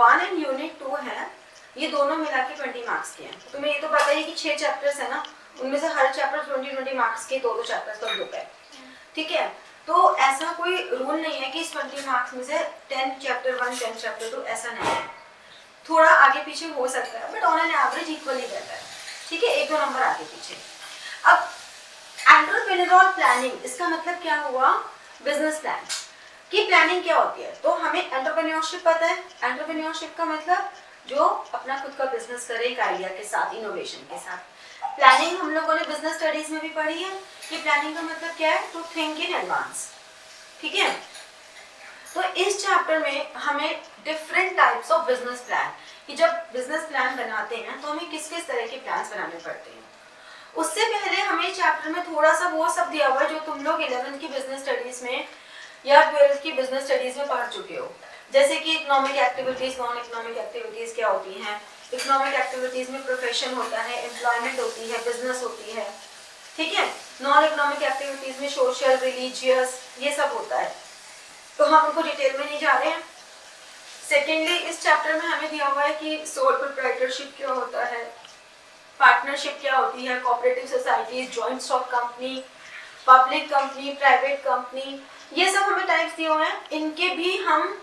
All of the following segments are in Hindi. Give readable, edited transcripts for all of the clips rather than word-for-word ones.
1 एंड यूनिट 2 है, ये दोनों मिला के 20 मार्क्स के हैं। तुम्हें ये तो पता ही कि 6 चैप्टर्स है ना, उनमें से हर चैप्टर 20 मार्क्स के, दो चैप्टर्स का ग्रुप है, ठीक है। तो ऐसा कोई रूल नहीं है कि इस 20 मार्क्स में से 10 चैप्टर 1 10 चैप्टर 2, ऐसा नहीं है, थोड़ा आगे पीछे हो सकता है, but on an average equally रहता है, ठीक है, 1-2 नंबर आगे पीछे। अब एंटरप्रेन्योरियल प्लानिंग, इसका मतलब क्या हुआ, बिजनेस प्लान की प्लानिंग क्या होती है। तो हमें एंटरप्रेन्योरशिप पता है, एंटरप्रेन्योरशिप का मतलब जो अपना खुद का बिजनेस करे एक आइडिया के साथ, इनोवेशन के साथ। प्लानिंग हम लोगों ने बिजनेस स्टडीज में भी पढ़ी है कि प्लानिंग का मतलब क्या है, टू थिंक इन एडवांस, ठीक है। तो इस चैप्टर में हमें different types of business plan, कि जब बिजनेस प्लान बनाते हैं तो हमें किस किस तरह के प्लान्स बनाने पड़ते हैं। उससे पहले हमें चैप्टर में थोड़ा सा वो सब दिया हुआ है जो तुम लोग 11th की बिजनेस स्टडीज में या 12th की बिजनेस स्टडीज में पढ़ चुके हो, जैसे कि economic activities, non economic activities क्या होती हैं। इकोनॉमिक एक्टिविटीज में प्रोफेशन होता है, एम्प्लॉयमेंट होती है, बिजनेस होती है, ठीक है। नॉन इकोनॉमिक एक्टिविटीज में सोशल, रिलीजियस, ये सब होता है, तो हम उनको डिटेल में नहीं जा रहे हैं। सेकेंडली इस चैप्टर में हमें दिया हुआ है कि सोल प्रोप्राइटरशिप क्या होता है, पार्टनरशिप क्या होती है, cooperative societies, joint stock company, public company, private company, ये सब हमें टाइप्स दिए हुए हैं। इनके भी हम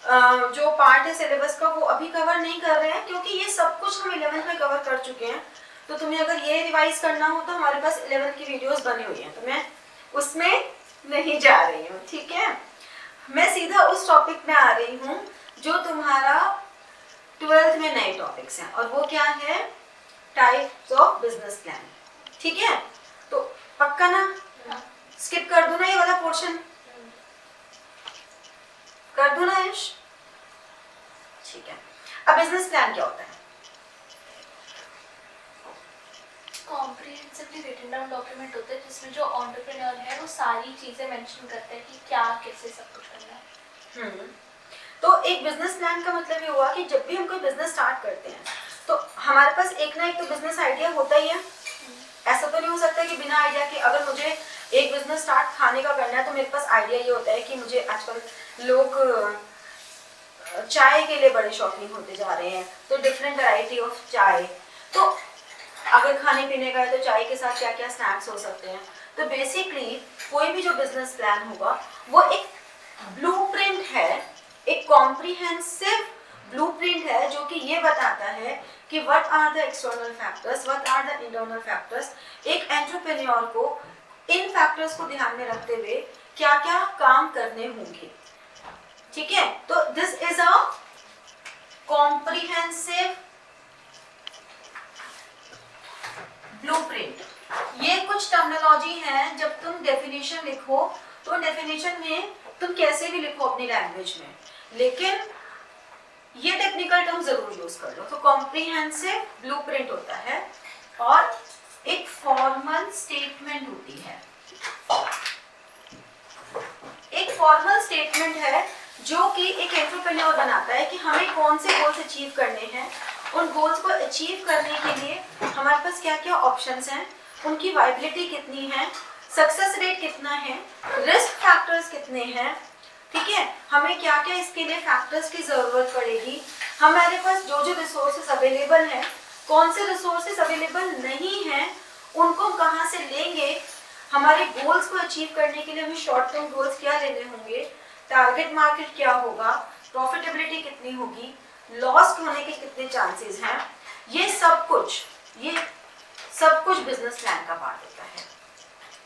जो पार्ट है सिलेबस का वो अभी कवर नहीं कर रहे हैं, क्योंकि ये सब कुछ हम 11th में कवर कर चुके हैं। तो तुम्हें अगर ये रिवाइज करना हो तो हमारे पास 11th की वीडियोस बनी हुई हैं, तो मैं उसमें नहीं जा रही हूँ, ठीक है। मैं सीधा उस टॉपिक में आ रही हूँ जो तुम्हारा 12th में नए टॉपिक्स हैं, और वो क्या है, टाइप्स ऑफ बिजनेस प्लान, ठीक है। तो पक्का ना, स्किप कर दो ना ये वाला पोर्शन, कर दो ना यश, ठीक है। अब बिजनेस प्लान क्या होता है, कॉम्प्रिहेंसिवली रिटन डाउन डॉक्यूमेंट होता है जिसमें जो एंटरप्रेन्योर है वो सारी चीजें मेंशन करता है कि क्या कैसे सब कुछ करना है। तो एक बिजनेस प्लान का मतलब ये हुआ कि जब भी हम कोई बिजनेस स्टार्ट करते हैं तो हमारे पास एक ना एक तो बिजनेस आइडिया होता ही है। ऐसा तो नहीं हो सकता कि बिना आइडिया के, अगर मुझे एक बिजनेस स्टार्ट खाने का करना है तो मेरे पास आइडिया ये होता है कि मुझे, आजकल लोग चाय के लिए बड़े शौकीन होते जा रहे हैं, तो डिफरेंट वैरायटी ऑफ चाय, तो अगर खाने पीने का है तो चाय के साथ क्या क्या स्नैक्स हो सकते हैं। तो बेसिकली कोई भी जो बिजनेस प्लान होगा वो एक ब्लूप्रिंट है, एक कॉम्प्रिहेंसिव ब्लूप्रिंट है जो कि ये बताता है कि what are the external factors, what are the internal factors. एक एंटरप्रेन्योर को इन फैक्टर्स को ध्यान में रखते हुए क्या क्या काम करने होंगे, ठीक है। तो this is a comprehensive blueprint. ये कुछ टर्मिनोलॉजी है, जब तुम डेफिनेशन लिखो तो डेफिनेशन में तुम कैसे भी लिखो अपनी लैंग्वेज में, लेकिन ये टेक्निकल टर्म जरूर यूज कर लो। तो कॉम्प्रिहेंसिव ब्लूप्रिंट होता है और एक फॉर्मल स्टेटमेंट होती है। एक फॉर्मल स्टेटमेंट है जो कि एक एंटरप्रेन्योर बनाता है कि हमें कौन से गोल्स अचीव करने हैं, उन गोल्स को अचीव करने के लिए हमारे पास क्या क्या ऑप्शंस हैं, उनकी वाइबिलिटी कितनी है, सक्सेस रेट कितना है, रिस्क फैक्टर्स कितने हैं, ठीक है, हमें क्या क्या इसके लिए फैक्टर्स की जरूरत पड़ेगी, हमारे पास जो जो रिसोर्सेज अवेलेबल हैं, कौन से रिसोर्सेज अवेलेबल नहीं हैं, उनको कहाँ से लेंगे, हमारे गोल्स को अचीव करने के लिए हमें शॉर्ट टर्म गोल्स क्या लेने होंगे, टारगेट मार्केट क्या होगा, प्रॉफिटेबिलिटी कितनी होगी, लॉस्ट होने के कितने चांसेस हैं, ये सब कुछ बिजनेस प्लान का पार्ट होता है,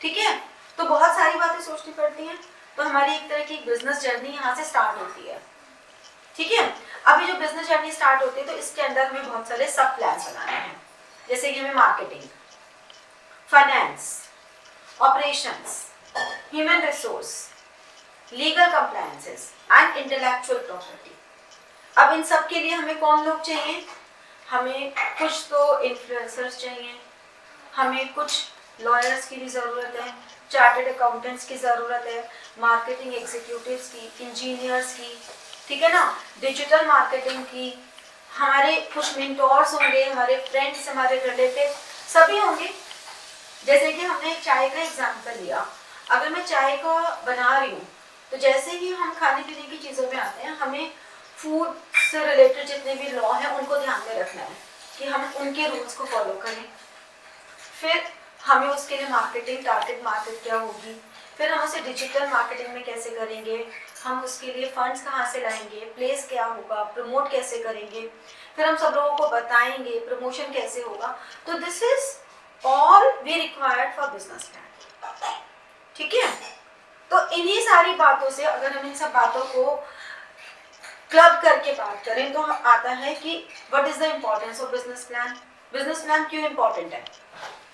ठीक है। तो बहुत सारी बातें सोचनी पड़ती हैं, तो हमारी एक तरह की बिजनेस जर्नी यहाँ से स्टार्ट होती है, ठीक है। अभी जो बिजनेस जर्नी स्टार्ट होती है तो इसके अंदर हमें बहुत सारे सब प्लान्स बनाने हैं, जैसे कि हमें marketing, finance, operations, human resource, legal compliances and intellectual property. अब इन सब के लिए हमें कौन लोग चाहिए, हमें कुछ तो इन्फ्लुएंसर्स चाहिए, हमें कुछ लॉयर्स की भी ज़रूरत है, चार्टर्ड अकाउंटेंट्स की ज़रूरत है, मार्केटिंग एग्जीक्यूटिव्स की, इंजीनियर्स की, ठीक है ना, डिजिटल मार्केटिंग की, हमारे कुछ मेंटोर्स होंगे, हमारे फ्रेंड्स, हमारे रिलेटिव सभी होंगे। जैसे कि हमने एक चाय का एग्जाम्पल लिया, अगर मैं चाय को बना रही हूँ तो जैसे ही हम खाने पीने की चीज़ों में आते हैं, हमें फूड से रिलेटेड जितने भी लॉ हैं उनको ध्यान में रखना है कि हम उनके रूल्स को फॉलो करें। फिर हमें उसके लिए मार्केटिंग, टारगेट मार्केट क्या होगी, फिर हम उसे डिजिटल मार्केटिंग में कैसे करेंगे, हम उसके लिए फंड्स कहाँ से लाएंगे, प्लेस क्या होगा, प्रमोट कैसे करेंगे, फिर हम सब लोगों को बताएंगे प्रमोशन कैसे होगा। तो this is all we required for business plan. ठीक है, तो इन्हीं सारी बातों से अगर हम इन सब बातों को क्लब करके बात करें तो आता है कि what is the importance of business plan. Business plan क्यों इम्पोर्टेंट है?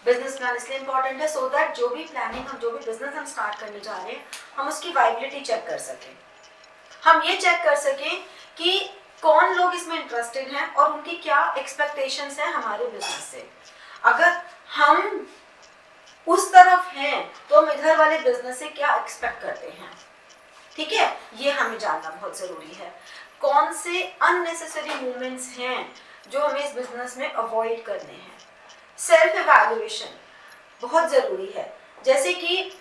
बिजनेस प्लान इसलिए इम्पोर्टेंट है सो दैट जो भी प्लानिंग, हम जो भी बिजनेस हम स्टार्ट करने जा रहे हैं, हम उसकी वाइबिलिटी चेक कर सकें। हम ये चेक कर सकें कि कौन लोग इसमें इंटरेस्टेड हैं और उनकी क्या एक्सपेक्टेशंस हैं हमारे बिजनेस से। अगर हम उस तरफ हैं तो हम इधर वाले बिजनेस से क्या एक्सपेक्ट करते हैं। ठीक है, ये हमें जानना बहुत जरूरी है। कौन से अननेसेसरी मूवमेंट्स हैं जो हमें इस बिजनेस में अवॉइड करने हैं। सेल्फ एवैल्यूएशन बहुत जरूरी है। जैसे कि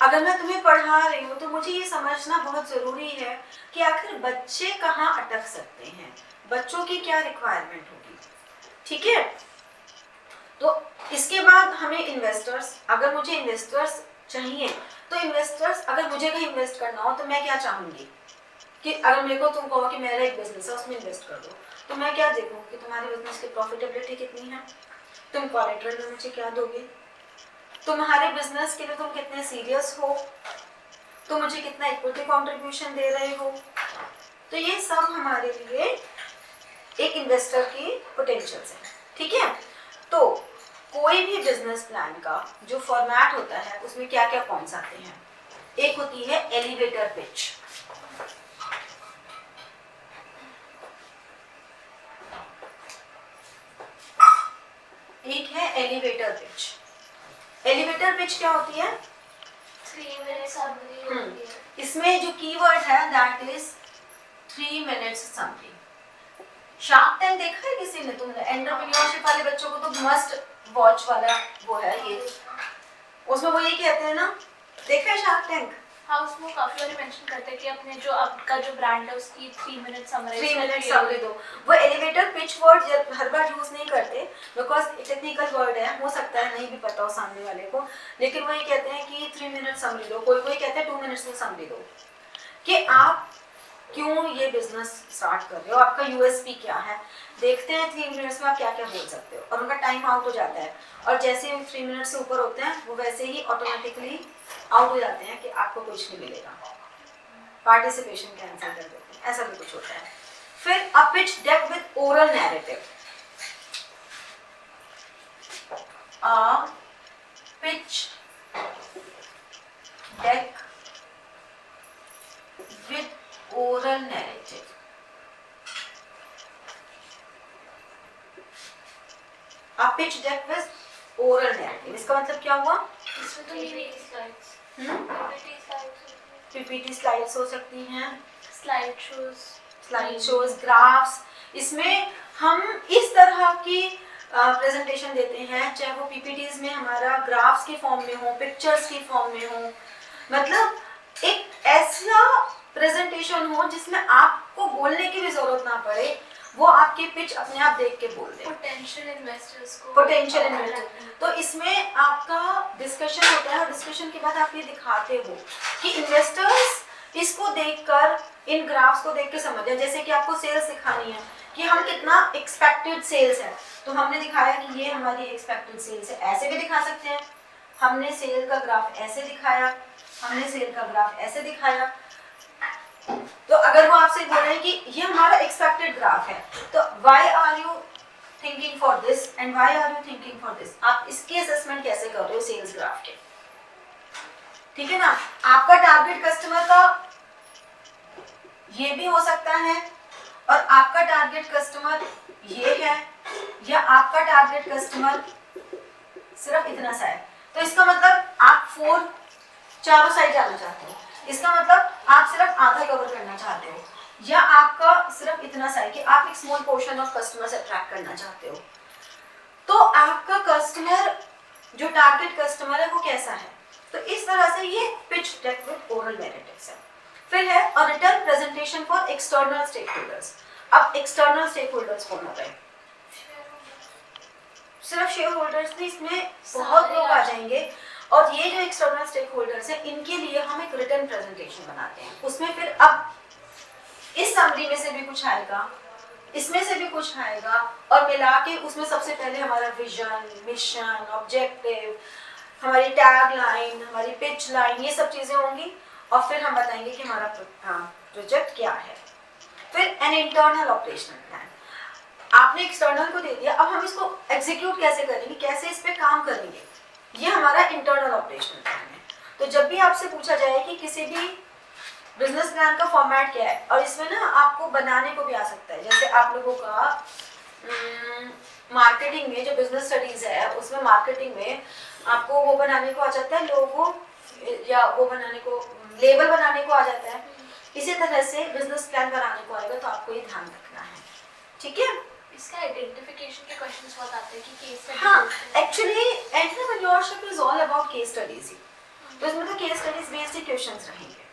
अगर मैं तुम्हें पढ़ा रही हूँ तो मुझे ये समझना बहुत जरूरी है कि आखिर बच्चे कहाँ अटक सकते हैं, बच्चों की क्या रिक्वायरमेंट होगी। ठीक है, तो इसके बाद हमें इन्वेस्टर्स, अगर मुझे इन्वेस्टर्स चाहिए तो इन्वेस्टर्स, अगर मुझे कहीं इन्वेस्ट करना हो तो मैं क्या चाहूंगी कि अगर मेरे को तुम कहो कि मेरा एक बिजनेस है उसमें इन्वेस्ट कर दो, तो मैं क्या देखूँ कि तुम्हारे बिजनेस की प्रॉफिटेबिलिटी कितनी है, तुम कोलैटरल में मुझे क्या दोगे, तुम्हारे बिजनेस के लिए तुम कितने सीरियस हो, तुम मुझे कितना इक्विटी कंट्रीब्यूशन दे रहे हो। तो ये सब हमारे लिए एक इन्वेस्टर की पोटेंशियल्स है। ठीक है, तो कोई भी बिजनेस प्लान का जो फॉर्मेट होता है उसमें क्या क्या पॉइंट्स आते हैं। एक होती है एलिवेटर पिच। एक है एलिवेटर पिच। एलिवेटर पिच क्या होती है? 3 minutes summary होती है। इसमें जो कीवर्ड है that is 3 minutes summary। Shark tank देखा है किसी ने? तुमने एंटरप्रेन्योरशिप वाले बच्चों को तो मस्ट वॉच वाला वो है ये, उसमें वो ये कहते हैं ना, देखा है शार्क टैंक? हाँ, उसमें काफी बार मेंशन करते हैं कि अपने जो आपका जो ब्रांड है उसकी 3 minute summary 3 minute summary दो। वो एलिवेटर पिच वर्ड हर बार यूज नहीं करते बिकॉज टेक्निकल वर्ड है, हो सकता है नहीं भी पता हो सामने वाले को, लेकिन वो ये कहते हैं कि 3 minute summary दो। कोई कोई कहते हैं 2 minutes में summary दो कि आप क्यों ये बिजनेस स्टार्ट कर रहे हो, आपका यूएसपी क्या है। देखते हैं 3 मिनट्स में आप क्या क्या बोल सकते हो, और उनका टाइम आउट हो जाता है, और जैसे ही 3 मिनट से ऊपर होते हैं वो वैसे ही ऑटोमेटिकली आउट हो जाते हैं कि आपको कुछ नहीं मिलेगा, पार्टिसिपेशन कैंसिल कर देते हैं, ऐसा भी कुछ होता है। फिर a pitch deck with oral narrative. A pitch deck with oral narrative। A pitch deck with oral narrative, इसका मतलब क्या हुआ? इसमें तो ये स्लाइड्स, पीपीटी स्लाइड्स हो सकती हैं, स्लाइड शोज, ग्राफ्स। इसमें हम इस तरह की प्रेजेंटेशन देते हैं, चाहे वो पीपीटीज में हमारा ग्राफ्स के फॉर्म में हो, पिक्चर्स के फॉर्म में हो, मतलब एक ऐसा प्रेजेंटेशन हो जिसमें आपको बोलने की भी जरूरत ना पड़े, वो आपकी पिच अपने आप देख के बोल दे। पोटेंशियल इन्वेस्टर्स तो इसमें आपका डिस्कशन होता है, और डिस्कशन के बाद आप ये दिखाते हो कि इन्वेस्टर्स इसको देखकर, इन ग्राफ्स को देख के समझ जाए। जैसे कि आपको सेल्स दिखानी है कि हम कितना एक्सपेक्टेड सेल्स है, तो हमने दिखाया कि ये हमारी एक्सपेक्टेड सेल्स है। ऐसे भी दिखा सकते हैं, हमने सेल का ग्राफ ऐसे दिखाया, हमने सेल का ग्राफ ऐसे दिखाया। तो अगर वो आपसे बोल रहे हैं कि ये हमारा एक्सपेक्टेड ग्राफ है, तो why are you thinking for this and why are you thinking for this, आप इसकी असेसमेंट कैसे कर रहे हो सेल्स ग्राफ के। ठीक है ना, आपका टारगेट कस्टमर का ये भी हो सकता है, और आपका टारगेट कस्टमर ये है, या आपका टारगेट कस्टमर सिर्फ इतना सा है। तो इसका मतलब आप चारों साइड जाना चाहते हो, इसका मतलब आप सिर्फ आधा कवर करना चाहते हो, या आपका सिर्फ इतना सा है कि आप एक small portion of customers attract करना चाहते हो। तो आपका कस्टमर, जो टारगेट कस्टमर है वो कैसा है। तो इस तरह से ये pitch deck with oral narratives है। फिर है a written presentation for external stakeholders. अब एक्सटर्नल स्टेक होल्डर्स कौन हो गए? सिर्फ शेयर होल्डर्स नहीं, इसमें बहुत लोग आ जाएंगे। और ये जो एक्सटर्नल स्टेक होल्डर्स है, इनके लिए हम एक रिटर्न प्रेजेंटेशन बनाते हैं। उसमें फिर अब इस समरी में से भी कुछ आएगा, इसमें से भी कुछ आएगा, और मिला के उसमें सबसे पहले हमारा विजन, मिशन, ऑब्जेक्टिव, हमारी टैग लाइन, हमारी पिच लाइन, ये सब चीजें होंगी। और फिर हम बताएंगे कि हमारा प्रोजेक्ट क्या है। फिर एन इंटरनल ऑपरेशनल प्लान, आपने एक्सटर्नल को दे दिया, अब हम इसको एग्जीक्यूट कैसे करेंगे, कैसे इस पे काम करेंगे, ये हमारा इंटरनल ऑपरेशनल प्लान है। तो जब भी आपसे पूछा जाए कि किसी भी बिजनेस प्लान का फॉर्मेट क्या है, और इसमें ना आपको बनाने को भी आ सकता है, जैसे आप लोगों का मार्केटिंग में जो बिजनेस स्टडीज है, उसमें मार्केटिंग में आपको वो बनाने को आ जाता है, लोगो या वो बनाने को, लेबल बनाने को आ जाता है। इसी तरह से बिजनेस प्लान बनाने को आएगा, तो आपको ये ध्यान रखना है, ठीक है। इसका आइडेंटिफिकेशन के क्वेश्चंस बहुत आते हैं कि केस स्टडी। हाँ, actually entrepreneurship is all about case studies ही, तो इसमें तो केस स्टडीज बेस्ड ही क्वेश्चंस रहेंगे,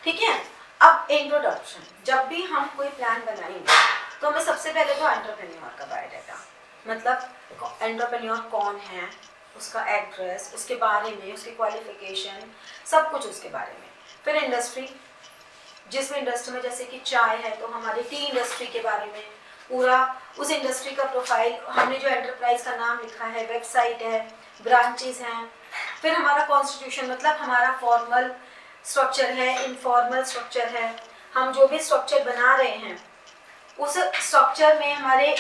ठीक है। अब इंट्रोडक्शन, जब भी हम कोई प्लान बनाएंगे तो हमें सबसे पहले तो एंटरप्रेन्योर का बायोडाटा, मतलब एंटरप्रेन्योर कौन है, उसका एड्रेस, उसके बारे में, उसकी क्वालिफिकेशन, सब कुछ उसके बारे में। फिर इंडस्ट्री, जिसमें इंडस्ट्री में जैसे कि चाय है तो हमारी टी इंडस्ट्री के बारे में पूरा उस इंडस्ट्री का प्रोफाइल, हमने जो एंटरप्राइज का नाम लिखा है, वेबसाइट है, ब्रांचेस हैं। फिर हमारा कॉन्स्टिट्यूशन, मतलब हमारा फॉर्मल स्ट्रक्चर है, इनफॉर्मल स्ट्रक्चर है, हम जो भी स्ट्रक्चर बना रहे हैं उस स्ट्रक्चर में हमारे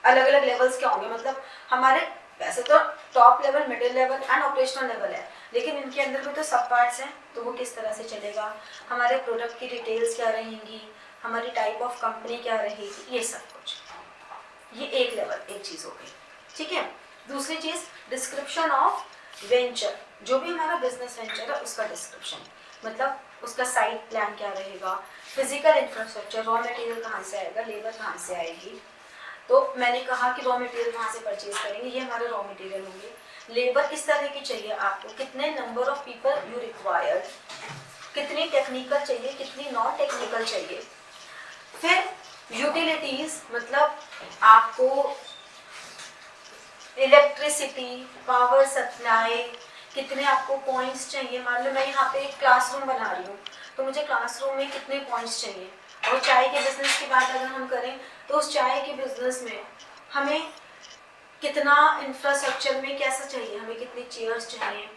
अलग अलग लेवल्स क्या होंगे, मतलब हमारे वैसे तो top level, middle level and operational level है, लेकिन इनके अंदर भी तो सब पार्ट्स हैं, तो वो किस तरह से चलेगा, हमारे प्रोडक्ट की डिटेल्स क्या रहेंगी, हमारी टाइप ऑफ कंपनी क्या रहेगी, ये सब कुछ। ये एक लेवल, एक चीज़ हो गई, ठीक है। दूसरी चीज़ डिस्क्रिप्शन ऑफ वेंचर, जो भी हमारा बिजनेस वेंचर है उसका डिस्क्रिप्शन, मतलब उसका साइट प्लान क्या रहेगा, फिजिकल इंफ्रास्ट्रक्चर, रॉ मटेरियल कहाँ से आएगा, लेबर कहाँ से आएगी। तो मैंने कहा कि रॉ मटेरियल कहाँ से परचेज करेंगे, ये हमारे रॉ मटेरियल होंगे। लेबर किस तरह की चाहिए आपको, कितने number of people you required, कितनी टेक्निकल चाहिए, कितनी नॉन टेक्निकल चाहिए। फिर यूटिलिटीज, मतलब आपको इलेक्ट्रिसिटी, पावर सप्लाई, कितने आपको पॉइंट्स चाहिए। मान लो मैं यहाँ पे एक क्लासरूम बना रही हूँ, तो मुझे क्लासरूम में कितने पॉइंट्स चाहिए। और चाय के बिजनेस की बात अगर हम करें तो उस चाय के बिजनेस में हमें कितना इंफ्रास्ट्रक्चर में कैसा चाहिए, हमें कितनी चेयर्स चाहिए।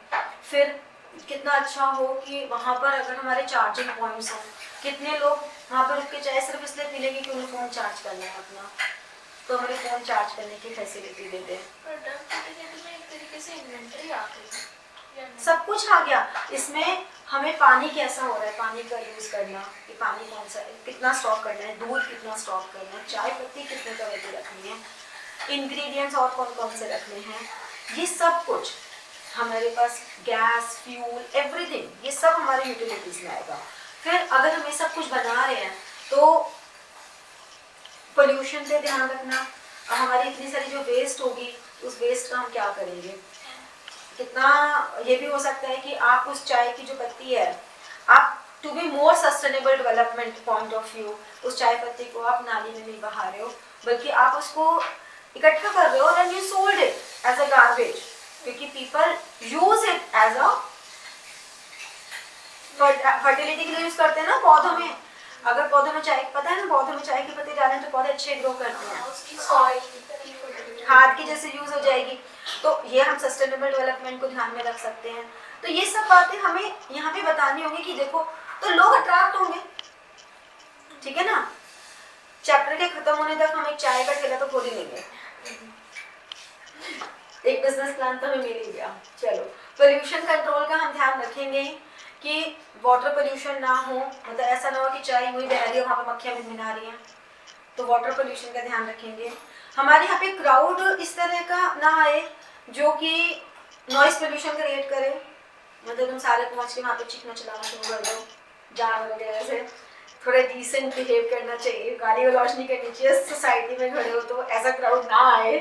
फिर कितना अच्छा हो कि वहाँ पर अगर हमारे चार्जिंग पॉइंट्स हों, कितने लोग वहाँ पर रुक के चाय सिर्फ इसलिए पी लेंगे कि उन्हें फ़ोन चार्ज करना है अपना, तो हमें फ़ोन चार्ज करने की फैसिलिटी देते हैं। सब कुछ आ गया इसमें। हमें पानी कैसा हो रहा है, पानी का यूज करना, कि पानी कौन सा है, कितना स्टॉक करना है, दूध कितना स्टॉक करना है, चाय पत्ती कितने तरह की रखनी है, इंग्रेडिएंट्स और कौन कौन से रखने हैं, ये सब कुछ हमारे पास, गैस, फ्यूल, एवरीथिंग, ये सब हमारे यूटिलिटीज में आएगा। फिर अगर हम ये सब कुछ बना रहे हैं तो पोल्यूशन पे ध्यान रखना, हमारी इतनी सारी जो वेस्ट होगी उस वेस्ट का हम क्या करेंगे, कितना। ये भी हो सकता है कि आप उस चाय की जो पत्ती है, आप to be more sustainable development point of view, उस चाय पत्ती को आप नाली में नहीं बहा रहे हो, बल्कि आप उसको इकट्ठा कर रहे हो and you sold it as a garbage, क्योंकि people use it as a fertility के लिए यूज करते हैं ना पौधों में। अगर पौधों में चाय, पता है ना, पौधों में चाय की पत्ती डालें तो पौधे अच्छे ग्रो करते हैं, उसकी सॉइल खाद की जैसे यूज हो जाएगी। तो ये हम सस्टेनेबल डेवलपमेंट को ध्यान में रख सकते हैं। तो ये सब बातें हमें यहाँ पे बतानी होगी कि देखो, तो लोग अट्रैक्ट होंगे, ठीक है ना। चैप्टर के खत्म होने तक हम एक चाय का ठेला तो खोल ही लेंगे, एक बिजनेस प्लान तो हमें मिल ही गया। चलो, पोल्यूशन कंट्रोल का हम ध्यान रखेंगे कि वाटर पोल्यूशन ना हो, मतलब ऐसा ना हो कि चाय हुई बह रही है वहाँ पर मक्खियाँ मिनमिना रही हैं, तो वाटर पोल्यूशन का ध्यान रखेंगे। हमारे यहाँ पे क्राउड इस तरह का ना आए जो कि नॉइस पोल्यूशन क्रिएट करे, मतलब तुम सारे पहुँच के वहाँ पे चीखना चलाना शुरू कर दो, जानवर वगैरह से। थोड़ा डिसेंट बिहेव करना चाहिए, गाली गलौज नहीं करनी चाहिए, सोसाइटी में खड़े हो तो ऐसा क्राउड ना आए।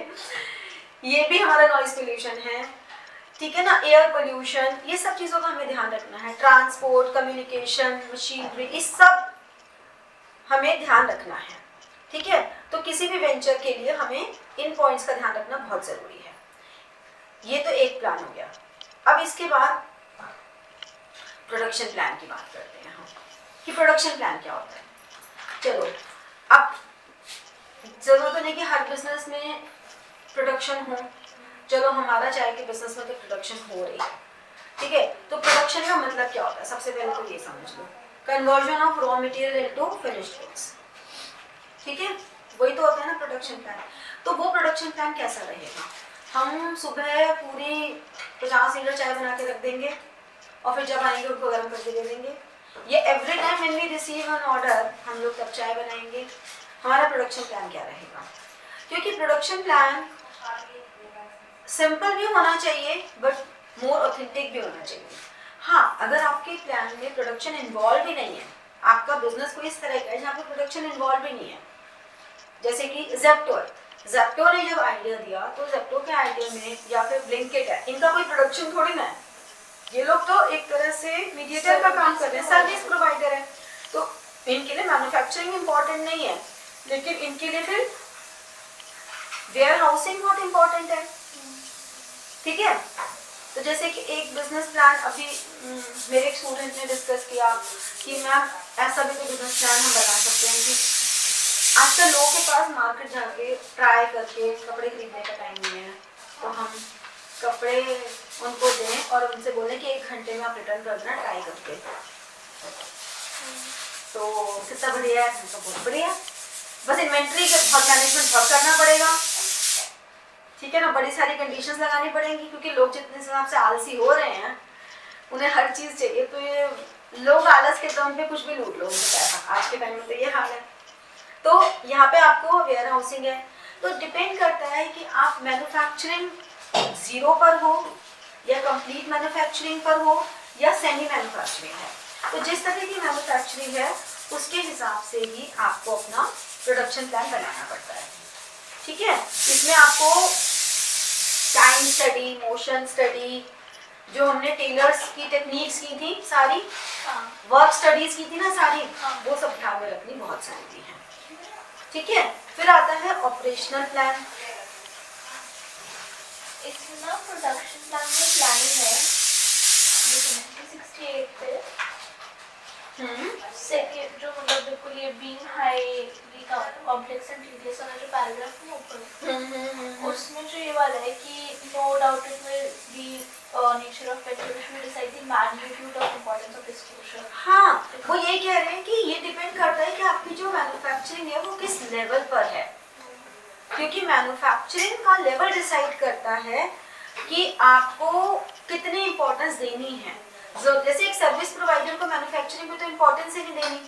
ये भी हमारा नॉइस पोल्यूशन है, ठीक है ना। एयर पोल्यूशन, ये सब चीज़ों का हमें ध्यान रखना है। ट्रांसपोर्ट, कम्युनिकेशन, मशीनरी, इस सब हमें ध्यान रखना है, ठीक है, तो किसी भी वेंचर के लिए हमें इन पॉइंट्स का ध्यान रखना बहुत जरूरी है। ये तो एक प्लान हो गया। अब इसके बाद प्रोडक्शन प्लान की बात करते हैं हम कि प्रोडक्शन प्लान क्या होता है। चलो, अब जरूरत नहीं कि हर बिजनेस में प्रोडक्शन हो, चलो हमारा चाय के बिजनेस में तो प्रोडक्शन हो रही है, ठीक है। तो प्रोडक्शन का मतलब क्या होता है, सबसे पहले तो ये समझ लो, conversion of raw material into finished goods, ठीक है, वही तो होता है ना प्रोडक्शन प्लान। तो वो प्रोडक्शन प्लान कैसा रहेगा, हम सुबह पूरी 50 लीटर चाय बना के रख देंगे और फिर जब आएंगे उनको गर्म करके दे देंगे, ये every time when we receive an order हम लोग तब चाय बनाएंगे, हमारा प्रोडक्शन प्लान क्या रहेगा। क्योंकि प्रोडक्शन प्लान सिंपल भी होना चाहिए बट मोर ऑथेंटिक भी होना चाहिए। हाँ, अगर आपके प्लान में प्रोडक्शन इन्वॉल्व भी नहीं है, आपका बिजनेस कोई इस तरह का है जहाँ पे प्रोडक्शन इन्वॉल्व भी नहीं है, जैसे कि ज़ेप्टो ने जब आइडिया दिया तो ज़ेप्टो के आइडिया में या फिर ब्लिंकिट है, इनका कोई प्रोडक्शन थोड़ी ना है, ये लोग तो एक तरह से मीडिएटर का काम कर रहे हैं, सर्विस प्रोवाइडर है, तो इनके लिए मैन्युफैक्चरिंग इम्पोर्टेंट नहीं है, लेकिन इनके लिए फिर वेयर हाउसिंग बहुत इम्पोर्टेंट है, ठीक है। तो जैसे कि एक बिजनेस प्लान अभी मेरे एक स्टूडेंट ने डिस्कस किया कि मैम ऐसा भी तो बिजनेस प्लान हम बना सकते हैं कि आजकल लोगों के पास मार्केट जाके ट्राई करके कपड़े खरीदने का टाइम नहीं है, तो हम कपड़े उनको दें और उनसे बोलें कि 1 घंटे में आप रिटर्न कर देना ट्राई करके, तो कितना बढ़िया है, तो बहुत बढ़िया, बस इन्वेंट्री का बहुत मैनेजमेंट बहुत करना पड़ेगा, ठीक है ना, बड़ी सारी कंडीशंस लगानी पड़ेंगी क्योंकि लोग जितने हिसाब से आलसी हो रहे हैं उन्हें हर चीज़ चाहिए, तो ये लोग आलस के दम पे कुछ भी लूट लो उनका पैसा, आज के टाइम में तो ये हाल है। तो यहाँ पे आपको वेयर हाउसिंग है, तो डिपेंड करता है कि आप मैन्युफैक्चरिंग 0 पर हो या कंप्लीट मैन्युफैक्चरिंग पर हो या सेमी मैन्युफैक्चरिंग है, तो जिस तरह की मैन्युफैक्चरिंग है उसके हिसाब से ही आपको अपना प्रोडक्शन प्लान बनाना पड़ता है, ठीक है। इसमें आपको टाइम स्टडी, मोशन स्टडी, जो हमने टेलर्स की टेक्निक्स की थी सारी, वर्क स्टडीज की थी ना सारी, वो सब ध्यान में रखनी बहुत जरूरी है, ठीक है। फिर आता है ऑपरेशनल प्लान। इसमें ना प्रोडक्शन प्लान में प्लानिंग है 68 पे, सेकंड जो मतलब बिल्कुल ये being high complex and tedious वाला जो पैराग्राफ है ऊपर, उसमें जो ये वाला है कि no doubt it will be nature of activity will decide the magnitude of importance of disclosure. हाँ, वो ये कह रहे हैं कि ये डिपेंड करता है कि आपकी जो मैन्युफैक्चरिंग है वो किस लेवल पर है, क्योंकि मैन्युफैक्चरिंग का लेवल डिसाइड करता है कि आपको कितनी इंपॉर्टेंस देनी है। जैसे एक सर्विस प्रोवाइडर को मैन्युफैक्चरिंग में तो इंपॉर्टेंस ही नहीं देनी,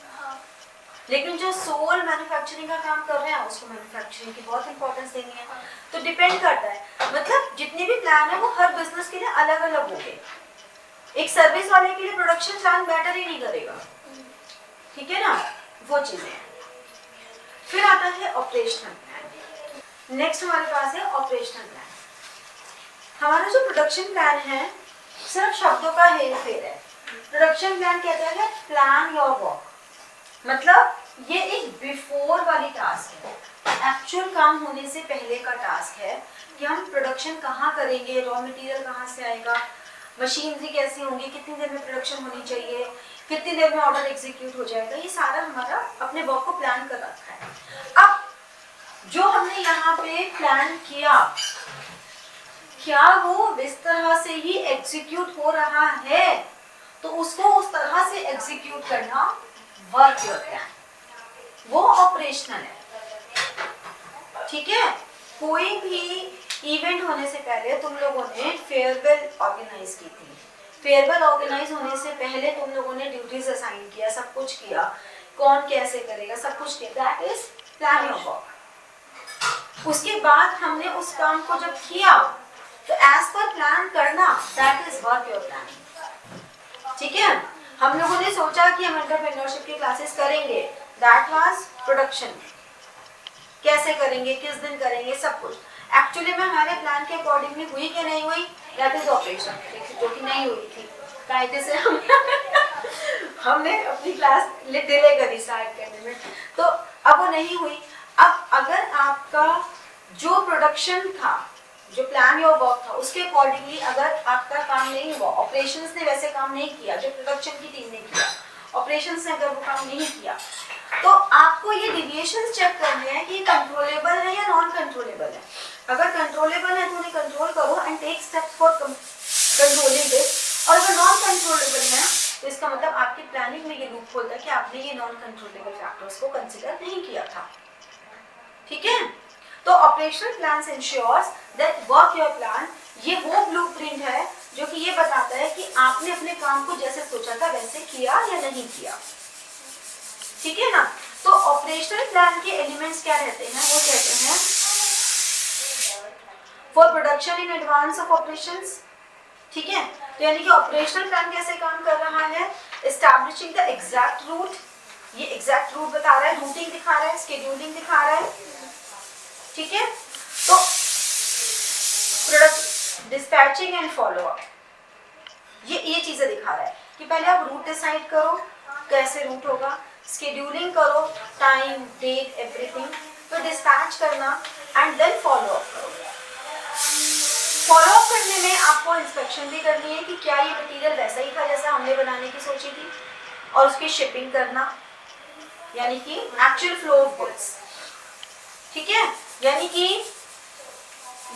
लेकिन जो सोल मैन्युफैक्चरिंग का काम कर रहे हैं उसको मैन्युफैक्चरिंग की बहुत इंपॉर्टेंस देनी है। तो डिपेंड करता है, मतलब जितने भी प्लान है वो हर बिजनेस के लिए अलग अलग होंगे। एक सर्विस वाले के लिए प्रोडक्शन प्लान मैटर ही नहीं करेगा, ठीक है ना, वो चीजें हैं। फिर आता है ऑपरेशनल प्लान। नेक्स्ट हमारे पास है ऑपरेशनल प्लान। हमारा जो प्रोडक्शन प्लान है सिर्फ शब्दों का हेर फेर है। प्रोडक्शन प्लान कहता है प्लान योर वर्क, मतलब ये एक बिफोर वाली टास्क है, एक्चुअल काम होने से पहले का टास्क है कि हम प्रोडक्शन कहाँ करेंगे, रॉ मटेरियल कहाँ से आएगा, मशीनरी कैसी होंगी, कितनी देर में प्रोडक्शन होनी चाहिए, कितनी देर में ऑर्डर एग्जीक्यूट हो जाएगा, ये सारा हमारा अपने वर्क को प्लान कर रखा है। अब जो हमने यहाँ पे प्लान किया, क्या वो इस तरह से ही एग्जीक्यूट हो रहा है, तो उसको उस तरह से एग्जीक्यूट करना वर्क योर प्लान, वो ऑपरेशनल है, ठीक है। कोई भी इवेंट होने से पहले तुम लोगों ने फेयरवेल ऑर्गेनाइज की थी, फेयरवेल ऑर्गेनाइज होने से पहले तुम लोगों ने ड्यूटीज असाइन किया, सब कुछ किया, कौन कैसे करेगा सब कुछ किया, that is plan your work. उसके बाद हमने उस काम को जब किया तो एज पर प्लान करना, that is work your plan, ठीक है। हम लोगों ने सोचा कि हम एंटरप्रेन्योरशिप की क्लासेस करेंगे, दैट वाज प्रोडक्शन, कैसे करेंगे, किस दिन करेंगे, सब कुछ एक्चुअली में हमारे प्लान के अकॉर्डिंगली हुई कि नहीं हुई, दैट इज ऑपरेशन, जो कि नहीं हुई थी कायदे से हमने अपनी क्लास डिले करी स्टार्ट करने में, तो अब वो नहीं हुई। अब अगर आपका जो प्रोडक्शन था, जो प्लान या वर्क था, उसके अकॉर्डिंगली अगर आपका काम नहीं हुआ, ऑपरेशंस ने वैसे काम नहीं किया जो प्रोडक्शन की टीम ने किया, ऑपरेशंस ने अगर वो काम नहीं किया, तो आपको ये डिविएशंस चेक करने हैं कि कंट्रोलेबल है या नॉन कंट्रोलेबल है। अगर कंट्रोलेबल है तो उन्हें कंट्रोल करो and take steps for controlling it, और अगर नॉन कंट्रोलेबल है तो इसका मतलब आपकी प्लानिंग में ये लूप होता है कि आपने ये नॉन कंट्रोलेबल फैक्टर्स को कंसिडर नहीं किया था। ठीक है, तो operational plans ensures that work your plan, ये वो ब्लूप्रिंट है जो कि ये बताता है कि आपने अपने काम को जैसे सोचा था वैसे किया या नहीं किया। ठीक है ना, तो ऑपरेशनल प्लान के एलिमेंट्स क्या रहते हैं, वो कहते हैं for production in advance of operations. ठीक है, तो यानी कि ऑपरेशनल प्लान कैसे काम कर रहा है, एस्टैब्लिशिंग द एग्जैक्ट रूट, ये एग्जैक्ट रूट बता रहा है, रूटिंग दिखा रहा है, शेड्यूलिंग दिखा रहा है। ठीक है, तो product dispatching and follow up, ये चीजें दिखा रहा है कि पहले आप रूट डिसाइड करो, कैसे रूट होगा, शेड्यूलिंग करो, टाइम डेट एवरीथिंग, तो डिस्पैच करना एंड देन फॉलो अप करो। फॉलो अप करने में आपको इंस्पेक्शन भी करनी है कि क्या ये मटेरियल वैसा ही था जैसा हमने बनाने की सोची थी, और उसकी शिपिंग करना, यानी कि एक्चुअल फ्लो ऑफ गुड्स। ठीक है, यानी कि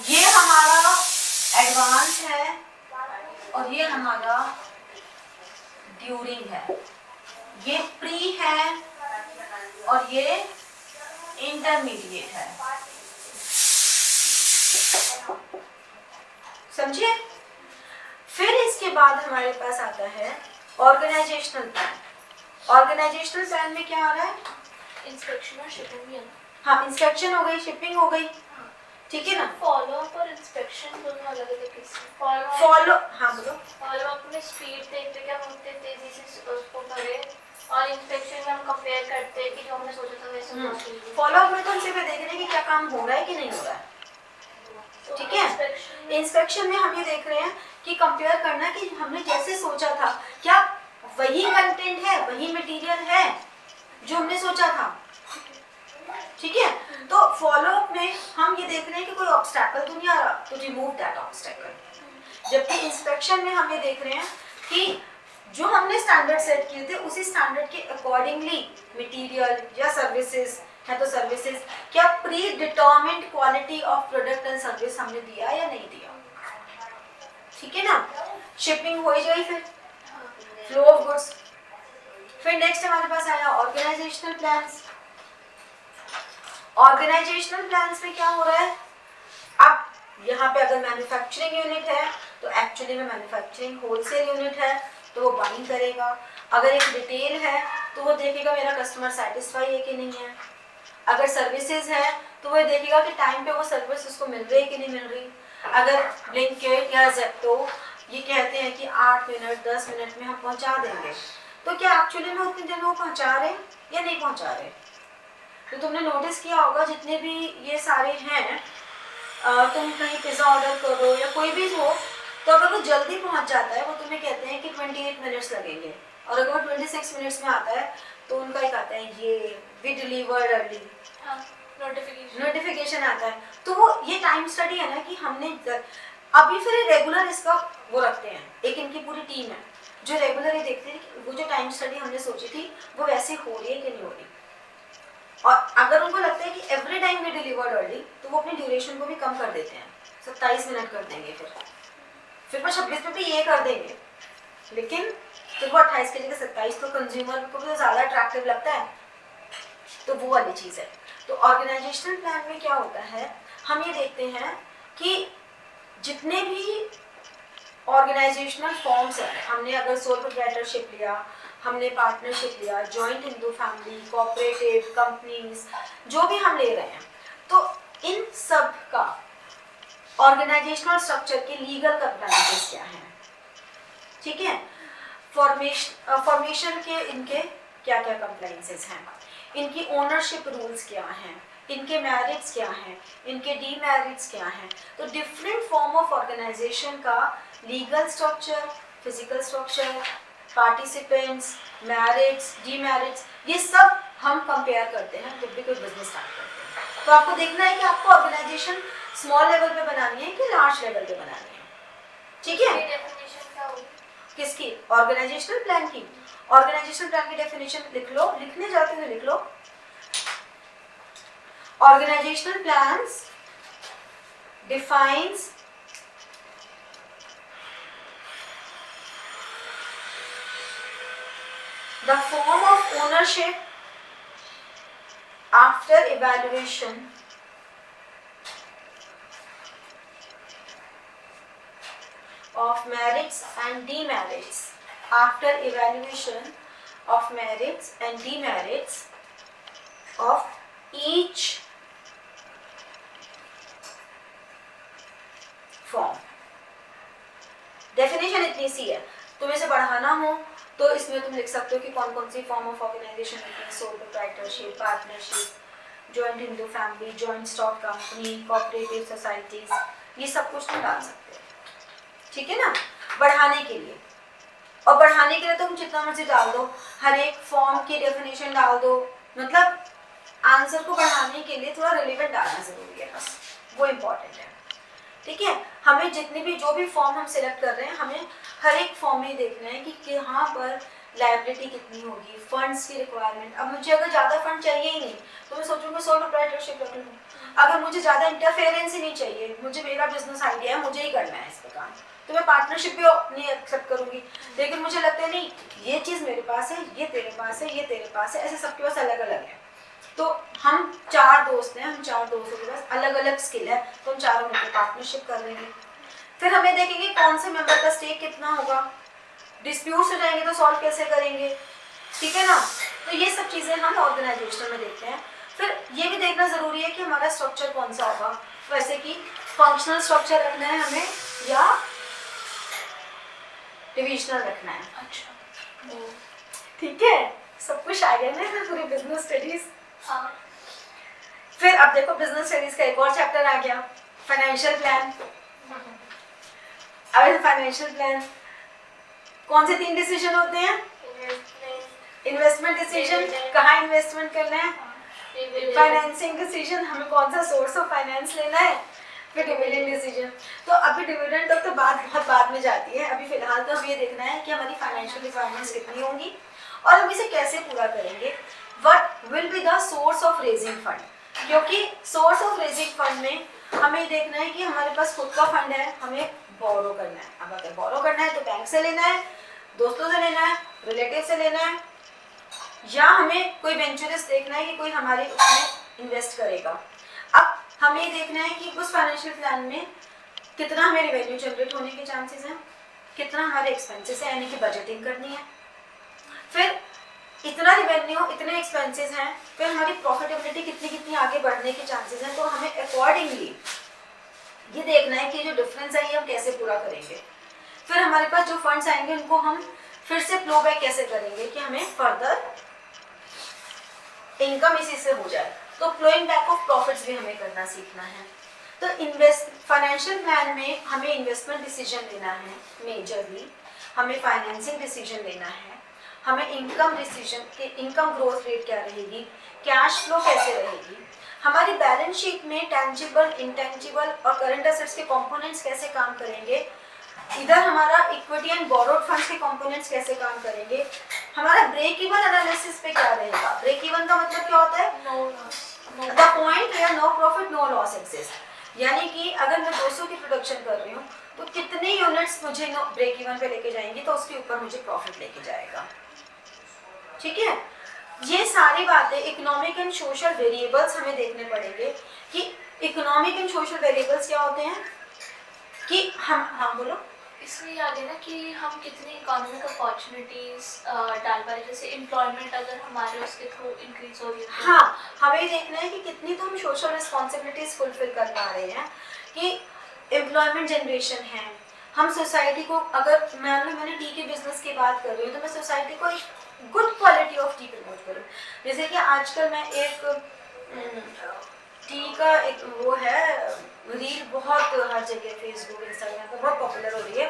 ये हमारा एडवांस है और ये हमारा ड्यूरिंग है, ये प्री है और ये इंटरमीडिएट है। समझिए, फिर इसके बाद हमारे पास आता है ऑर्गेनाइजेशनल प्लान। ऑर्गेनाइजेशनल प्लान में क्या आ रहा है, इंस्पेक्शन और शिपिंग भी है ना। हाँ, इंस्पेक्शन हो गई, शिपिंग हो गई, ठीक है ना। फॉलो अप और इंस्पेक्शन दोनों अलग अलग किस्म। फॉलो, हाँ बोलो। फॉलो अप में स्पीड देखते कि हम उतने तेजी से उसको करें, और इंस्पेक्शन में हम कंपेयर करते हैं कि जो हमने सोचा था वैसे हुआ कि नहीं। फॉलो अप में तो हम सिर्फ देख रहे हैं कि क्या काम हो रहा है कि नहीं हो रहा है। ठीक है, इंस्पेक्शन में हम ये देख रहे हैं कि कंपेयर करना कि हमने जैसे सोचा था क्या वही कंटेंट है, वही मटेरियल है जो हमने सोचा था। ठीक है, तो फॉलो अप में हम ये देख रहे हैं कि कोई ऑब्स्टैकल तो नहीं आ रहा, तो रिमूव दैट ऑब्स्टैकल। जबकि इंस्पेक्शन में हम ये देख रहे हैं कि जो हमने स्टैंडर्ड सेट किए थे उसी स्टैंडर्ड के अकॉर्डिंगली मटेरियल या सर्विसेज है तो सर्विसेज, क्या pre determined quality of product and service हमने दिया या नहीं दिया। ठीक है ना, शिपिंग हो ही गई, फिर फ्लो ऑफ गुड्स। फिर नेक्स्ट हमारे पास आया ऑर्गेनाइजेशनल प्लान्स। ऑर्गेनाइजेशनल प्लान्स में क्या हो रहा है, अब यहाँ पे अगर मैन्युफैक्चरिंग यूनिट है तो एक्चुअली में मैन्युफैक्चरिंग होलसेल यूनिट है तो वो बाइंग करेगा। अगर एक रिटेल है तो वो देखेगा मेरा कस्टमर सेटिस्फाई है कि नहीं है। अगर सर्विसेज है तो वो देखेगा कि टाइम पे वो सर्विस उसको मिल रही है कि नहीं मिल रही। अगर ब्लिंकिट या ज़ेप्टो ये कहते हैं कि 8 मिनट 10 मिनट में हम पहुंचा देंगे, तो क्या एक्चुअली में उतनी देर में वो पहुंचा रहे या नहीं पहुंचा रहे। तो तुमने नोटिस किया होगा जितने भी ये सारे हैं, तुम कहीं पिज़्ज़ा ऑर्डर करो या कोई भी हो, तो अगर वो जल्दी पहुंच जाता है वो तुम्हें कहते हैं कि 28 मिनट्स लगेंगे, और अगर वो 26 मिनट्स में आता है तो उनका एक आता है ये वी डिलीवर्ड अर्ली, नोटिफिकेशन आता है। तो वो ये टाइम स्टडी है ना कि हमने अभी फिर रेगुलर इसका वो रखते हैं, एक इनकी पूरी टीम है जो रेगुलर ये देखते हैं कि वो जो टाइम स्टडी हमने सोची थी वो वैसे हो रही है कि नहीं हो रही। और अगर उनको लगता है कि every time we delivered early तो वो अपनी ड्यूरेशन को भी कम कर देते हैं, 27 मिनट कर देंगे, फिर वो 26 में भी ये कर देंगे, लेकिन फिर वो 28 की जगह 27, तो कंज्यूमर को भी तो ज़्यादा अट्रैक्टिव लगता है। तो वो वाली चीज़ है। तो ऑर्गेनाइजेशनल प्लान में क्या होता है, हम ये देखते हैं कि जितने भी ऑर्गेनाइजेशनल फॉर्म्स हैं, हमने अगर सोल प्रोप्राइटरशिप लिया, हमने पार्टनरशिप लिया, joint Hindu family, cooperative, companies, जो भी हम ले रहे हैं, तो इन सब का ऑर्गेनाइजेशनल स्ट्रक्चर के लीगल कंप्लायंसेस क्या हैं। ठीक है, फॉर्मेशन के इनके क्या क्या कंप्लायंसेस हैं, इनकी ओनरशिप रूल्स क्या हैं, इनके मैरिट्स क्या हैं, इनके डीमेरिट्स क्या हैं। तो डिफरेंट फॉर्म ऑफ ऑर्गेनाइजेशन का legal structure, physical structure, participants, merits, demerits, ये सब हम कंपेयर करते हैं जब भी कोई बिजनेस स्टार्ट करते हैं। तो आपको देखना है कि आपको ऑर्गेनाइजेशन स्मॉल लेवल पे बनानी है कि लार्ज लेवल पे बनानी है, ठीक है। डेफिनेशन क्या होगी? किसकी? ऑर्गेनाइजेशनल प्लान की। ऑर्गेनाइजेशनल प्लान की डेफिनेशन लिख लो, लिखने जाते हुए लिख लो। Organizational plans defines the form of ownership after evaluation of merits and demerits, after evaluation of merits and demerits of each form. Definition इतनी सी है, तुम्हें इसे बढ़ाना हो तो इसमें तुम लिख सकते हो कि कौन कौन सी फॉर्म ऑफ ऑर्गेनाइजेशन होती है, sole proprietorship, partnership, joint into family, joint stock company, cooperative societies, ये सब कुछ तुम डाल सकते हो, ठीक है ना, बढ़ाने के लिए। और बढ़ाने के लिए तुम जितना मर्जी डाल दो, हर एक फॉर्म की डेफिनेशन डाल दो, मतलब आंसर को बढ़ाने के लिए थोड़ा रिलेवेंट डालना जरूरी है, बस वो इम्पोर्टेंट है, ठीक है। हमें जितने भी जो भी फॉर्म हम सिलेक्ट कर रहे हैं, हमें हर एक फॉर्म में देखना है कि यहाँ पर लायबिलिटी कितनी होगी, फंड्स की रिक्वायरमेंट। अब मुझे अगर ज़्यादा फंड चाहिए ही नहीं तो मैं सोचूंगी सोल प्रोप्राइटरशिप रख लूँ। अगर मुझे ज़्यादा इंटरफेरेंस ही नहीं चाहिए, मुझे मेरा बिजनेस आइडिया है, मुझे ही करना है इस पर काम, तो मैं पार्टनरशिप भी नहीं एक्सेप्ट करूँगी। लेकिन मुझे लगता है नहीं, ये चीज़ मेरे पास है, ये तेरे पास है, ये तेरे पास है, ऐसे सबके पास अलग अलग है। तो हम 4 दोस्त हैं, हम 4 दोस्तों के पास अलग अलग स्किल है, तो हम चारों मिलकर पार्टनरशिप कर लेंगे। फिर हमें देखेंगे कौन से मेंबर का स्टेक कितना होगा, डिस्प्यूट्स हो जाएंगे तो सॉल्व कैसे करेंगे, ठीक है ना। तो ये सब चीज़ें हम ऑर्गेनाइजेशन में देखते हैं। फिर ये भी देखना ज़रूरी है कि हमारा स्ट्रक्चर कौन सा होगा, वैसे कि फंक्शनल स्ट्रक्चर रखना है हमें या डिविजनल रखना है। अच्छा, ठीक है, सब कुछ आ गया ना पूरी बिजनेस स्टडीज। हाँ। फिर अब देखो बिजनेस स्टडीज का एक और चैप्टर आ गया, फाइनेंशियल प्लान। अब फाइनेंशियल प्लान कौन से 3 डिसीजन होते हैं? इन्वेस्टमेंट डिसीजन, कहाँ इन्वेस्टमेंट करना है, फाइनेंसिंग डिसीजन, हमें कौन सा सोर्स ऑफ फाइनेंस लेना है, फिर डिविडेंड डिसीजन। तो अभी डिविडेंड तक तो बात बहुत बाद में जाती है, अभी फिलहाल तो हमें ये देखना है कि हमारी फाइनेंशियल रिक्वायरमेंट्स कितनी होंगी और हम इसे कैसे पूरा करेंगे। What will be the source of raising fund, क्योंकि सोर्स ऑफ रेजिंग फंड में हमें देखना है कि हमारे पास खुद का फंड है, हमें बोरो करना है। अब अगर बोरो करना है तो बैंक से लेना है, दोस्तों से लेना है, रिलेटिव से लेना है, या हमें कोई वेंचरिस्ट देखना है कि कोई हमारे उसमें इन्वेस्ट करेगा। अब हमें देखना है कि उस फाइनेंशियल प्लान में कितना हमें रेवेन्यू जनरेट होने के चांसेस हैं, कितना हमारे एक्सपेंसेस है, यानी कि बजटिंग करनी है, फिर इतना रेवेन्यू इतने एक्सपेंसेस हैं, फिर हमारी प्रॉफिटेबिलिटी कितनी कितनी आगे बढ़ने के चांसेस हैं। तो हमें अकॉर्डिंगली ये देखना है कि जो डिफरेंस है ये हम कैसे पूरा करेंगे। फिर हमारे पास जो फंड्स आएंगे उनको हम फिर से फ्लो बैक कैसे करेंगे कि हमें फर्दर इनकम इसी से हो जाए। तो फ्लोइंग बैक ऑफ प्रॉफिट्स भी हमें करना सीखना है। तो फाइनेंशियल प्लान में हमें इन्वेस्टमेंट डिसीजन लेना है मेजरली, हमें फाइनेंसिंग डिसीजन लेना है, हमें इनकम डिसीजन कि इनकम ग्रोथ रेट क्या रहेगी, कैश फ्लो कैसे रहेगी, हमारी बैलेंस शीट में टेंजिबल, इंटेंजिबल और करंट एसेट्स के कंपोनेंट्स कैसे काम करेंगे, इधर हमारा इक्विटी एंड बोरोड फंड्स के कंपोनेंट्स कैसे काम करेंगे, हमारा ब्रेक इवन एनालिसिस पे क्या रहेगा। ब्रेक इवन का मतलब क्या होता है? No loss, the point where no profit no loss exist, यानी कि अगर मैं 200 की प्रोडक्शन कर रही हूँ तो कितने यूनिट्स मुझे ब्रेक इवन पे लेके जाएंगी, तो उसके ऊपर मुझे प्रॉफिट लेके जाएगा। ठीक है, ये सारी बातें इकोनॉमिक एंड सोशल वेरिएबल्स हमें देखने पड़ेंगे कि इकोनॉमिक एंड सोशल वेरिएबल्स क्या होते हैं कि हम, हाँ बोलो। इसमें याद है ना कि हम कितनी इकोनॉमिक अपॉर्चुनिटीज डाल पा रहे हैं, जैसे एम्प्लॉयमेंट अगर हमारे उसके थ्रू इंक्रीज हो रही है। हाँ, हमें देखना है कि कितनी तो हम सोशल रिस्पॉन्सिबिलिटीज फुलफिल कर पा रहे हैं, कि एम्प्लॉयमेंट जनरेशन है। हम सोसाइटी को, अगर मैंने टी के बिजनेस की बात कर रही हूँ तो मैं सोसाइटी को एक good quality of T promote करूँ। जैसे कि आजकल मैं एक टी का एक वो है रील, बहुत हर जगह फेसबुक इंस्टाग्राम पर बहुत पॉपुलर हो रही है,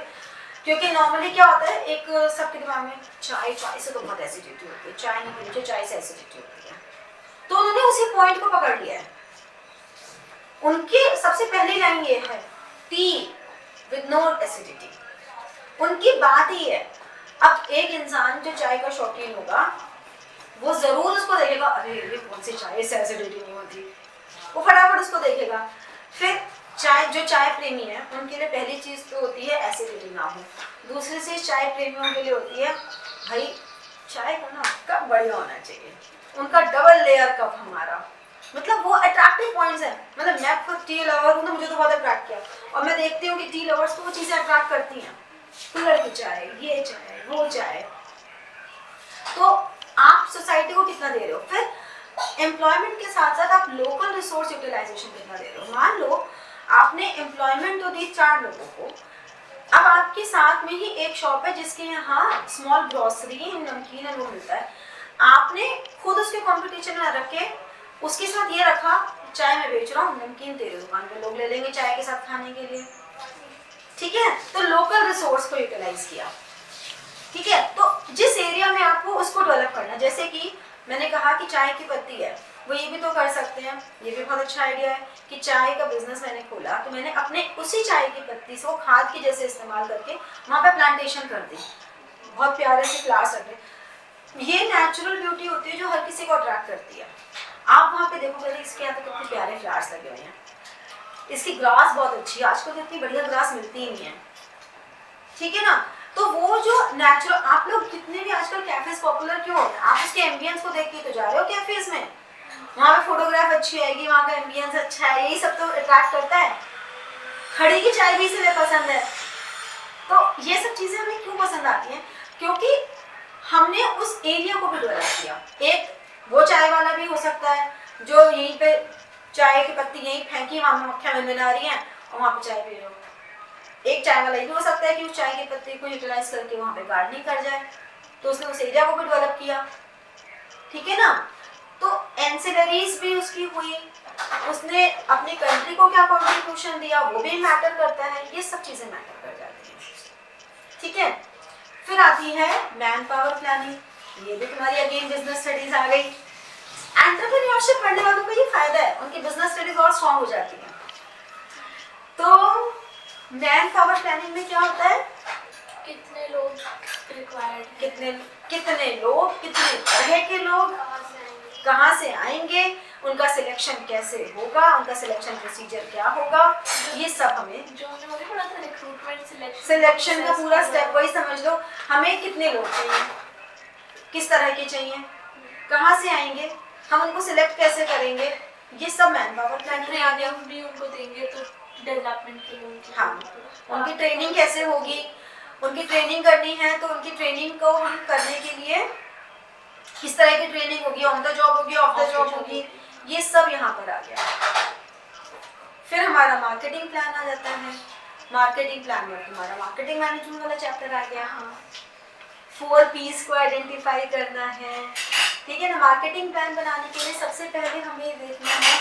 क्योंकि नॉर्मली क्या होता है, एक सबके दिमाग में चाय से तो बहुत एसिडिटी होती है, चाय नहीं पीनी चाहिए, चाय से एसिडिटी होती है, तो उन्होंने उसी पॉइंट को पकड़ लिया है उनकी सबसे पहली लाइन ये है, टी विद नो एसिडिटी। उनकी बात ही है। अब एक इंसान जो चाय का शौकीन होगा वो जरूर उसको देखेगा, अरे ये कौन सी चाय, इससे एसिडिटी नहीं होती, वो फटाफट उसको देखेगा। फिर जो चाय प्रेमी है उनके लिए पहली चीज तो होती है एसिडिटी ना हो। दूसरी चीज चाय प्रेमियों के लिए होती है भाई चाय का ना कप बढ़िया होना चाहिए, उनका डबल लेयर कप हमारा, मतलब वो अट्रैक्टिव पॉइंट्स है। मतलब मैं खुद टी लवर हूँ तो मुझे तो बहुत अट्रैक्ट किया, और मैं देखती हूँ कि टी लवर्स को वो चीजें अट्रैक्ट करती हैं, कूलर की चाय, ये चाय, वो चाय। तो आप सोसाइटी को कितना दे रहे हो। फिर एम्प्लॉयमेंट के साथ साथ आप लोकल रिसोर्स यूटिलाइजेशन कितना दे रहे हो। मान लो आपने एम्प्लॉयमेंट तो दी 4 लोगों को, अब आपके साथ में ही एक शॉप है जिसके यहाँ स्मॉल ग्रोसरी नमकीन है वो मिलता है, आपने खुद उसके कॉम्पिटिशन में रख के उसके साथ ये रखा चाय मैं बेच रहा हूँ, नमकीन तेरे दुकान पे लोग ले लेंगे चाय के साथ खाने के लिए, ठीक है। तो लोकल रिसोर्स को यूटिलाइज किया, ठीक है। तो जिस एरिया में आपको उसको डेवलप करना, जैसे कि मैंने कहा कि चाय की पत्ती है, वो ये भी तो कर सकते हैं, ये भी बहुत अच्छा आइडिया है कि चाय का बिजनेस मैंने खोला तो मैंने अपने उसी चाय की पत्ती से वो खाद की जैसे इस्तेमाल करके वहाँ पे प्लांटेशन कर दी, बहुत प्यारे से फ्लावर्स रखे। ये नेचुरल ब्यूटी होती है जो हर किसी को अट्रैक्ट करती है। आप वहाँ पे देखोगे इसके यहाँ तो कितने प्यारे फ्लावर्स लगे हुए हैं, इसकी ग्रास बहुत अच्छी है, आजकल तो इतनी बढ़िया ग्रास मिलती ही नहीं है, ठीक है ना। तो वो जो नेचुरल, आप लोग कितने भी आजकल कैफेज पॉपुलर क्यों हो रहे हैं, आप उसके एम्बियंस को देख के तो जा रहे हो कैफेज में, वहाँ पे फोटोग्राफ अच्छी आएगी, वहाँ का एम्बियंस अच्छा है, यही सब तो अट्रैक्ट करता है। खड़ी की चाय भी इसलिए पसंद है। तो ये सब चीजें हमें क्यों पसंद आती हैं, क्योंकि हमने उस एरिया को भी डेवलप किया। एक वो चाय वाला भी हो सकता है जो यहीं पे चाय की पत्ती यहीं फेंकी, वहाँ पे मक्खियाँ मिनमिना रही हैं और वहाँ पे चाय पी रहे हो। एक चाय वाला ये भी हो सकता है कि उस चाय की पत्ती को यूटिलाइज करके वहाँ पे गार्डनिंग कर जाए, तो उसने उस एरिया को भी डेवलप किया, ठीक है ना। तो एंसिलरीज भी उसकी हुई, उसने अपनी कंट्री को क्या कंट्रीब्यूशन दिया वो भी मैटर करता है, ये सब चीजें मैटर कर जाती हैं, ठीक है। फिर आती है मैन पावर प्लानिंग, ये भी तुम्हारी अगेन बिजनेस स्टडीज आ गई। एंटरप्रेन्योरशिप पढ़ने वालों को ये फायदा है, उनकी बिजनेस स्टडीज और स्ट्रॉन्ग हो जाती है। तो मैन पावर प्लानिंग में क्या होता है, कितने लोग रिक्वायर्ड, कितने लोग, कितने तरह के लोग, कहाँ से आएंगे, उनका सिलेक्शन कैसे होगा, उनका सिलेक्शन प्रोसीजर क्या होगा, ये सब हमें जो हमने मुझे पढ़ा था रिक्रूटमेंट सिलेक्शन का पूरा स्टेप वही समझ लो। हमें कितने लोग चाहिए, किस तरह के चाहिए, कहाँ से आएंगे, हम उनको सिलेक्ट कैसे करेंगे, ये सब मैन पावर प्लानिंग में आ गया। भी उनको देंगे तो डेवलपमेंट के लिए हाँ, उनकी ट्रेनिंग कैसे होगी, उनकी ट्रेनिंग करनी है तो उनकी ट्रेनिंग को हम करने के लिए किस तरह की ट्रेनिंग होगी, ऑन द जॉब होगी, ऑफ द जॉब होगी, ये सब यहाँ पर आ गया। फिर हमारा मार्केटिंग प्लान आ जाता है। मार्केटिंग प्लान में तुम्हारा मार्केटिंग मैनेजमेंट वाला चैप्टर आ गया। हाँ, 4 P's को आइडेंटिफाई करना है, ठीक है ना। मार्केटिंग प्लान बनाने के लिए सबसे पहले हमें देखना है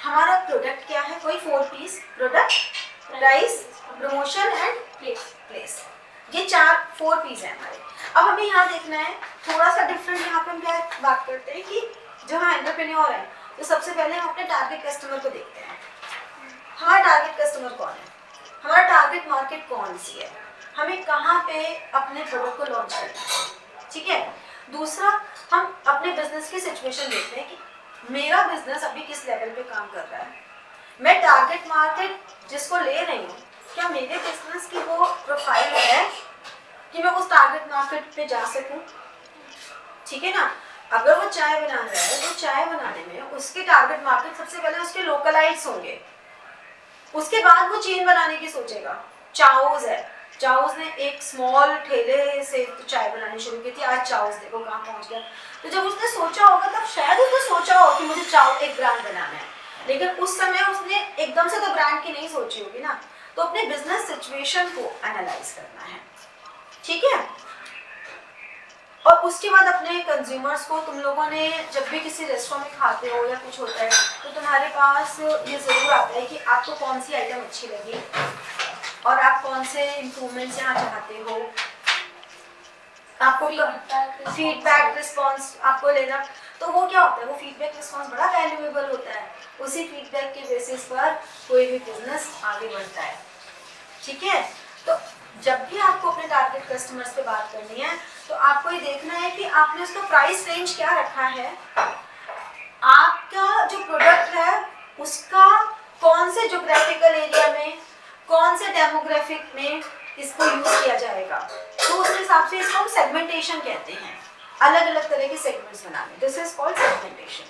हमारा प्रोडक्ट क्या है, कोई 4 P's, product, price, promotion and place, ये 4 P's हैं हमारे। अब हमें यहाँ देखना है थोड़ा सा डिफरेंट, यहाँ पे हम क्या बात करते हैं कि जो हम एंटरप्रेन्योर हैं तो सबसे पहले हम अपने टारगेट कस्टमर को देखते हैं। हमारा टारगेट कस्टमर कौन है, हमारा टारगेट मार्केट कौन सी है, हमें कहाँ पे अपने प्रोडक्ट को लॉन्च करना है, ठीक है। दूसरा, हम अपने बिजनेस की सिचुएशन देखते हैं कि मेरा बिजनेस अभी किस लेवल पे काम कर रहा है, मैं टारगेट मार्केट जिसको ले रही हूँ क्या मेरे बिजनेस की वो प्रोफाइल है कि मैं उस टारगेट मार्केट पे जा सकूं, ठीक है ना। अगर वो चाय बना रहा है तो चाय बनाने में उसके टारगेट मार्केट सबसे पहले उसके लोकलाइट्स होंगे, उसके बाद वो चेन बनाने की सोचेगा। चाउस है, चाउस ने एक स्मॉल ठेले से तो चाय बनानी शुरू की थी, आज चाउस देखो कहाँ पहुंच गया। तो जब उसने सोचा होगा तब शायद उसने सोचा हो कि मुझे चाउ एक ब्रांड बनाना है, लेकिन उस समय उसने एकदम से तो ब्रांड की नहीं सोची होगी ना। तो अपने बिजनेस सिचुएशन को एनालाइज करना है, ठीक है। और उसके बाद अपने कंज्यूमर्स को, तुम लोगों ने जब भी किसी रेस्टोरेंट में खाते हो या कुछ होता है तो तुम्हारे पास ये ज़रूर आता है कि आपको कौन सी आइटम अच्छी लगी और आप कौन से इम्प्रूवमेंट्स यहाँ चाहते हो। आपको फीडबैक रिस्पॉन्स आपको लेना, तो वो क्या होता है, वो फीडबैक रिस्पॉन्स बड़ा वैल्यूएबल होता है। उसी फीडबैक के बेसिस पर कोई भी बिजनेस आगे बढ़ता है। ठीक है, तो जब भी आपको अपने टारगेट कस्टमर्स पे बात करनी है तो आपको ये देखना है कि आपने उसका प्राइस रेंज क्या रखा है, आपका जो प्रोडक्ट है उसका कौन से ज्योग्राफिकल एरिया में, कौन से डेमोग्राफिक में इसको यूज किया जाएगा। तो उस हिसाब से इसको हम सेगमेंटेशन कहते हैं, अलग अलग तरह के सेगमेंट्स बनाने, this is called segmentation.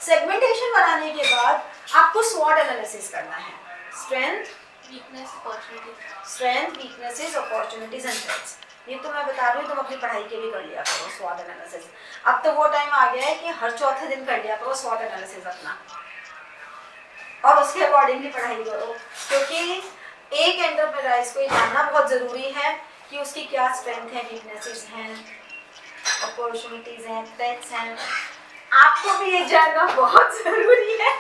Segmentation बनाने के बाद आपको स्वॉट एनालिसिस करना है, strength weaknesses opportunities and threats. ये तो मैं बता रही हूँ, तुम अपनी पढ़ाई के भी कर लिया करो स्वॉट एनालिसिस। अब तो वो टाइम आ गया है कि हर चौथे दिन कर लिया करो स्वॉट एनालिसिस अपना, और उसके अकॉर्डिंगली पढ़ाई करो, क्योंकि एक एंटरप्राइज को ये जानना बहुत ज़रूरी है कि उसकी क्या स्ट्रेंथ है, वीकनेसेस हैं, अपॉर्चुनिटीज हैं, थ्रेट्स हैं। आपको भी ये जानना बहुत ज़रूरी है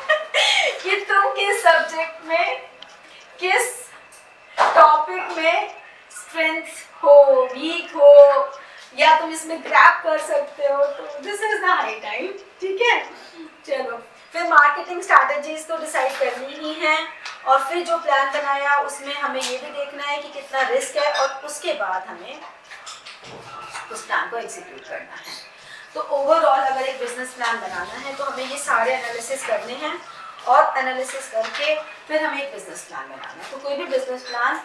कि तुम किस सब्जेक्ट में, किस टॉपिक में स्ट्रेंथ हो, वीक हो, या तुम इसमें ग्रैब कर सकते हो। तो this is the high time. ठीक है, चलो फिर मार्केटिंग स्ट्रैटेजीज तो डिसाइड करनी ही है, और फिर जो प्लान बनाया उसमें हमें ये भी देखना है कि कितना रिस्क है, और उसके बाद हमें उस प्लान को एग्जीक्यूट करना है। तो ओवरऑल अगर एक बिजनेस प्लान बनाना है तो हमें ये सारे एनालिसिस करने हैं, और एनालिसिस करके फिर हमें एक बिजनेस प्लान बनाना है। तो कोई भी बिजनेस प्लान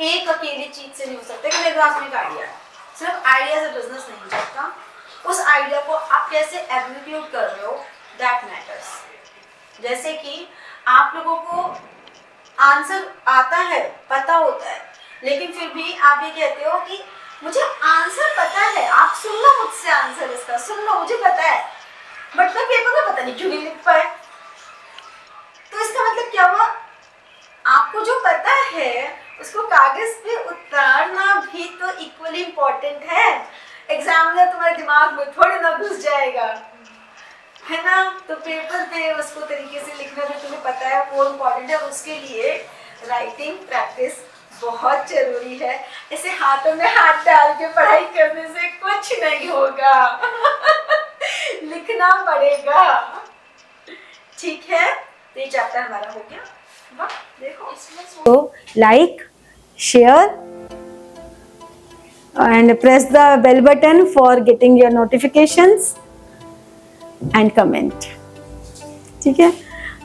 एक अकेली चीज से नहीं हो सकता कि मेरे पास में एक आइडिया है, सिर्फ आइडिया से बिजनेस नहीं चलता। उस आइडिया को आप कैसे एग्जीक्यूट कर रहे हो, दैट मैटर्स। जैसे कि आप लोगों को आंसर आता है, पता होता है, लेकिन फिर भी आप ये कहते हो कि मुझे आंसर पता है, आप सुन लो मुझसे आंसर इसका, सुन लो मुझे पता है, बट मैं पेपर में पता नहीं क्यों नहीं लिख पाए। तो इसका मतलब क्या हुआ, आपको जो पता है उसको कागज पे उतारना भी तो इक्वली इम्पोर्टेंट है। एग्जामिनर तुम्हारे दिमाग में थोड़ी ना घुस जाएगा, है ना। तो पेपर पे उसको तरीके से लिखना भी तुम्हें पता है वो इम्पोर्टेंट है। उसके लिए राइटिंग प्रैक्टिस बहुत जरूरी है। ऐसे हाथों में हाथ डाल के पढ़ाई करने से कुछ नहीं होगा लिखना पड़ेगा। ठीक है, तो ये चैप्टर हमारा हो गया। वाह, देखो इसमें तो like, share and press the bell button for getting your notifications and comment. ठीक है,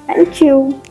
thank you.